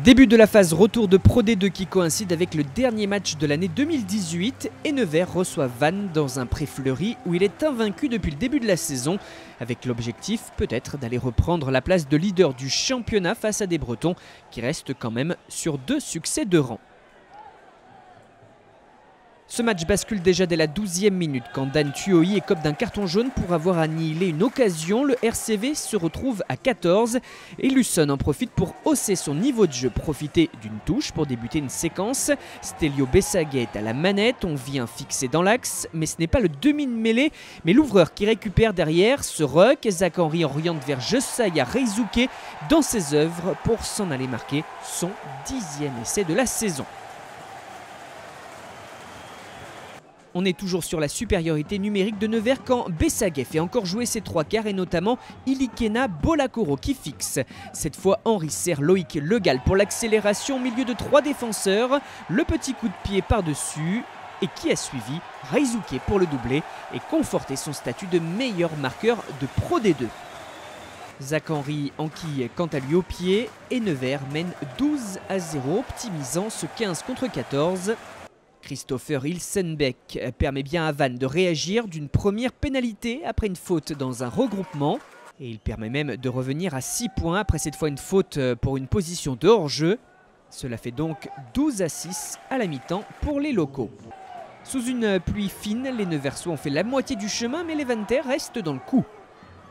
Début de la phase retour de Pro D2 qui coïncide avec le dernier match de l'année 2018 et Nevers reçoit Vannes dans un pré-fleuri où il est invaincu depuis le début de la saison, avec l'objectif peut-être d'aller reprendre la place de leader du championnat face à des Bretons qui restent quand même sur 2 succès de rang. Ce match bascule déjà dès la 12e minute quand Dan Tuohi écope d'un carton jaune pour avoir annihilé une occasion. Le RCV se retrouve à 14 et Lusson en profite pour hausser son niveau de jeu, profiter d'une touche pour débuter une séquence. Stelio Bessaguet est à la manette, on vient fixer dans l'axe, mais ce n'est pas le demi-mêlée, mais l'ouvreur qui récupère derrière ce ruck. Zach Henry oriente vers Josiah Reizuke dans ses œuvres pour s'en aller marquer son 10e essai de la saison. On est toujours sur la supériorité numérique de Nevers quand Bessaguet fait encore jouer ses 3 quarts et notamment Ilikena Bolakoro qui fixe. Cette fois, Henry sert Loïc Legal pour l'accélération au milieu de 3 défenseurs. Le petit coup de pied par-dessus et qui a suivi Reizuke pour le doubler et conforter son statut de meilleur marqueur de Pro D2. Zach Henry enquille quant à lui au pied et Nevers mène 12-0, optimisant ce 15 contre 14. Christopher Ilsenbeck permet bien à Vannes de réagir d'une première pénalité après une faute dans un regroupement. Et il permet même de revenir à 6 points après cette fois une faute pour une position de hors-jeu. Cela fait donc 12-6 à la mi-temps pour les locaux. Sous une pluie fine, les Neversois ont fait la moitié du chemin mais les Vannetais restent dans le coup.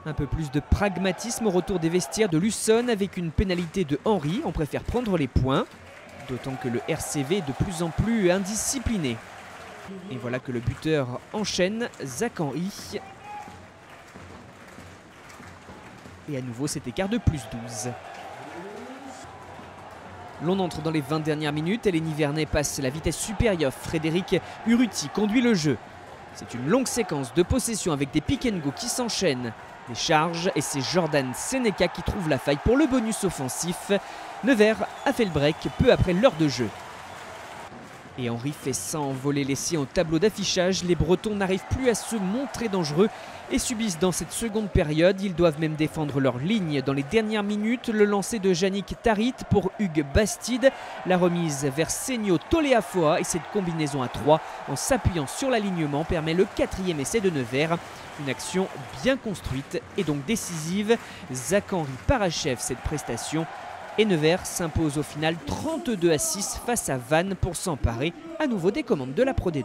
Un peu plus de pragmatisme au retour des vestiaires de Lusson avec une pénalité de Henry. On préfère prendre les points. D'autant que le RCV est de plus en plus indiscipliné. Et voilà que le buteur enchaîne, Zach Henry. Et à nouveau cet écart de plus 12. L'on entre dans les 20 dernières minutes et les Nivernais passent la vitesse supérieure. Frédéric Urruti conduit le jeu. C'est une longue séquence de possession avec des pick and go qui s'enchaînent. Des charges et c'est Jordan Seneca qui trouve la faille pour le bonus offensif. Nevers a fait le break peu après l'heure de jeu. Et Henry fait s'envoler les siens au tableau d'affichage. Les Bretons n'arrivent plus à se montrer dangereux et subissent dans cette seconde période. Ils doivent même défendre leur ligne dans les dernières minutes. Le lancer de Yannick Tarit pour Hugues Bastide. La remise vers Senio Toleafoa et cette combinaison à 3 en s'appuyant sur l'alignement permet le 4e essai de Nevers. Une action bien construite et donc décisive. Zach Henry parachève cette prestation. Et Nevers s'impose au final 32-6 face à Vannes pour s'emparer à nouveau des commandes de la Pro D2.